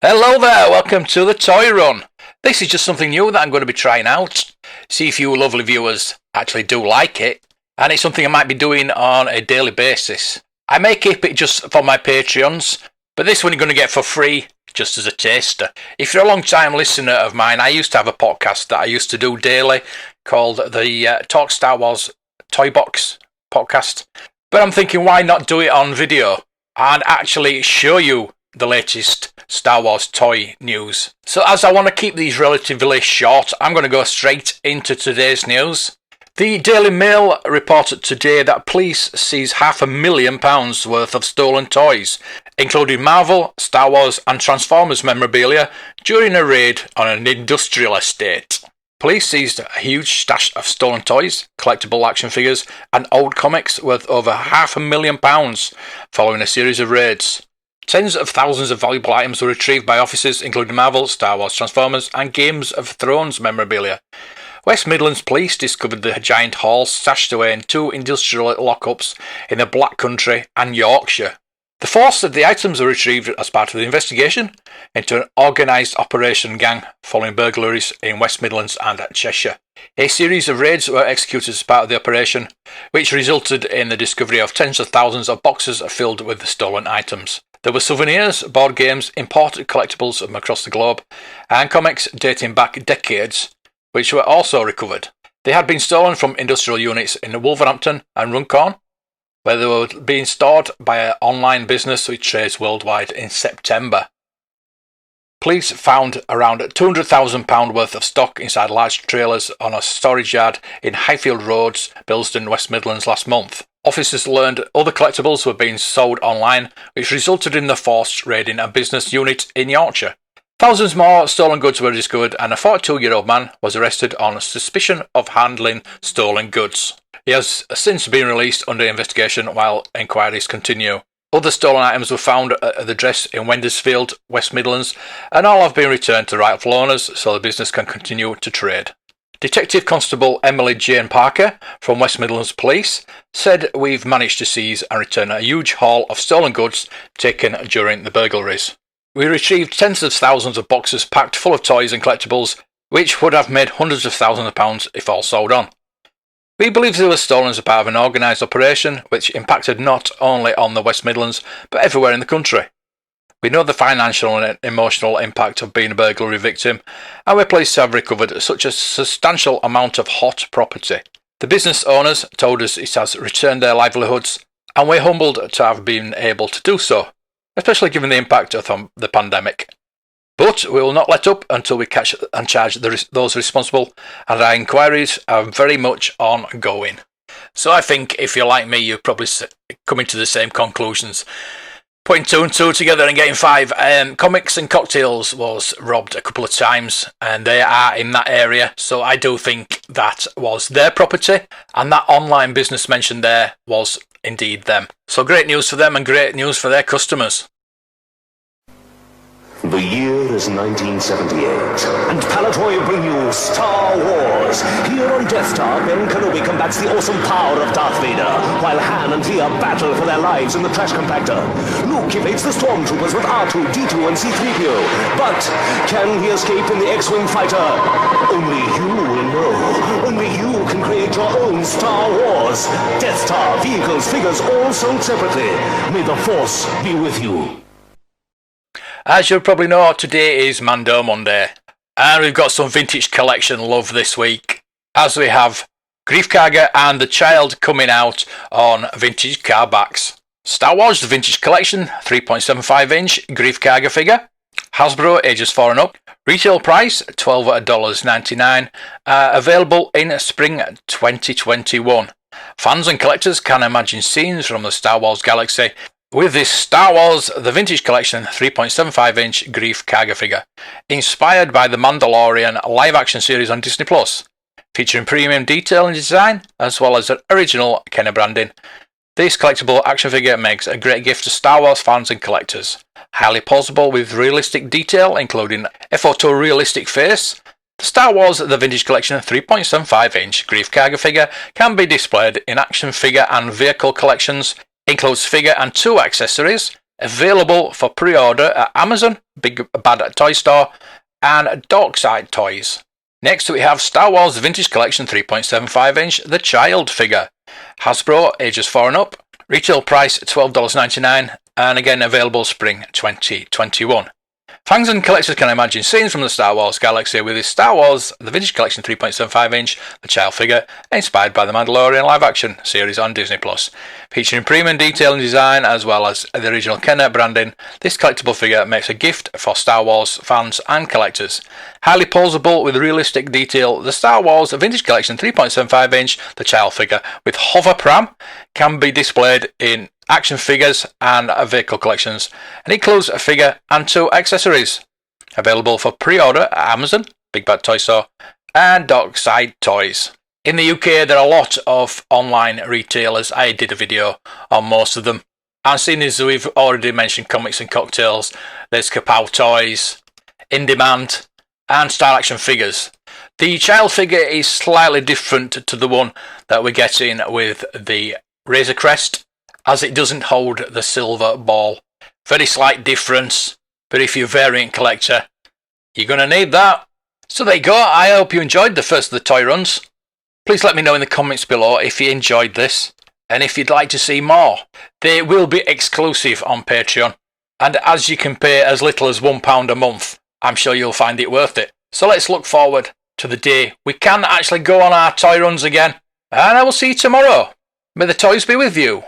Hello there, welcome to the Toy Run. This is just something new that I'm going to be trying out. See if you lovely viewers actually do like it. And it's something I might be doing on a daily basis. I may keep it just for my Patreons, but this one you're going to get for free, just as a taster. If you're a long time listener of mine, I used to have a podcast that I used to do daily called the Talk Star Wars Toy Box podcast. But I'm thinking, why not do it on video and actually show you the latest Star Wars toy news. So as I want to keep these relatively short, I'm going to go straight into today's news. The Daily Mail reported today that police seized £500,000 worth of stolen toys, including Marvel, Star Wars and Transformers memorabilia, during a raid on an industrial estate. Police seized a huge stash of stolen toys, collectible action figures and old comics worth over £500,000 following a series of raids. Tens of thousands of valuable items were retrieved by officers including Marvel, Star Wars, Transformers and Games of Thrones memorabilia. West Midlands Police discovered the giant haul stashed away in two industrial lockups in the Black Country and Yorkshire. The force said the items were retrieved as part of the investigation into an organised operation gang following burglaries in West Midlands and Cheshire. A series of raids were executed as part of the operation, which resulted in the discovery of tens of thousands of boxes filled with the stolen items. There were souvenirs, board games, imported collectibles from across the globe, and comics dating back decades, which were also recovered. They had been stolen from industrial units in Wolverhampton and Runcorn, where they were being stored by an online business which trades worldwide in September. Police found around £200,000 worth of stock inside large trailers on a storage yard in Highfield Roads, Bilston, West Midlands last month. Officers learned other collectibles were being sold online, which resulted in the force raiding a business unit in Yorkshire. Thousands more stolen goods were discovered and a 42-year-old man was arrested on suspicion of handling stolen goods. He has since been released under investigation while inquiries continue. Other stolen items were found at the address in Wendersfield, West Midlands, and all have been returned to rightful owners so the business can continue to trade. Detective Constable Emily Jane Parker from West Midlands Police said, "We've managed to seize and return a huge haul of stolen goods taken during the burglaries. We retrieved tens of thousands of boxes packed full of toys and collectibles, which would have made hundreds of thousands of pounds if all sold on. We believe they were stolen as a part of an organised operation which impacted not only on the West Midlands but everywhere in the country. We know the financial and emotional impact of being a burglary victim, and we're pleased to have recovered such a substantial amount of hot property. The business owners told us it has returned their livelihoods, and we're humbled to have been able to do so, especially given the impact of the pandemic. But we will not let up until we catch and charge those responsible, and our inquiries are very much ongoing." So I think if you're like me, you're probably coming to the same conclusions. Putting two and two together and getting five. Comics and Cocktails was robbed a couple of times, and they are in that area, so I do think that was their property, and that online business mentioned there was indeed them. So great news for them and great news for their customers. The year is 1978, and Palitoy bring you Star Wars. Here on Death Star, Ben Kenobi combats the awesome power of Darth Vader, while Han and Leia battle for their lives in the trash compactor. Luke evades the stormtroopers with R2, D2, and C-3PO. But can he escape in the X-Wing fighter? Only you will know. Only you can create your own Star Wars. Death Star, vehicles, figures, all sold separately. May the Force be with you. As you'll probably know, today is Mando Monday, and we've got some vintage collection love this week, as we have Griefkarga and the Child coming out on vintage car backs. Star Wars The Vintage Collection 3.75-inch Griefkarga figure, Hasbro ages 4 and up, retail price $12.99, available in spring 2021. Fans and collectors can imagine scenes from the Star Wars galaxy with this Star Wars The Vintage Collection 3.75-inch Griefkarga figure, inspired by the Mandalorian live-action series on Disney+, featuring premium detail and design, as well as an original Kenner branding. This collectible action figure makes a great gift to Star Wars fans and collectors. Highly posable with realistic detail, including a photorealistic face, the Star Wars The Vintage Collection 3.75-inch Griefkarga figure can be displayed in action figure and vehicle collections, includes figure and 2 accessories, available for pre-order at Amazon, Big Bad Toy Store, and Dockside Toys. Next we have Star Wars Vintage Collection 3.75 inch The Child figure. Hasbro, ages 4 and up. Retail price $12.99, and again available spring 2021. Fans and collectors can imagine scenes from the Star Wars galaxy with this Star Wars The Vintage Collection 3.75 inch The Child figure, inspired by the Mandalorian live-action series on Disney+. Featuring premium detail and design as well as the original Kenner branding, this collectible figure makes a gift for Star Wars fans and collectors. Highly posable with realistic detail, the Star Wars Vintage Collection 3.75 inch The Child figure with hover pram can be displayed in action figures and vehicle collections, and includes a figure and 2 accessories. Available for pre-order at Amazon, Big Bad Toy Store, and Dockside Toys. In the UK, there are a lot of online retailers. I did a video on most of them. And seeing as we've already mentioned Comics and Cocktails, there's Kapow Toys, In Demand, and Star Action Figures. The Child figure is slightly different to the one that we're getting with the Razor Crest, as it doesn't hold the silver ball. Very slight difference, but if you're a variant collector, you're going to need that. So there you go. I hope you enjoyed the first of the toy runs. Please let me know in the comments below if you enjoyed this, and if you'd like to see more. They will be exclusive on Patreon, and as you can pay as little as £1 a month, I'm sure you'll find it worth it. So let's look forward to the day we can actually go on our toy runs again, and I will see you tomorrow. May the toys be with you.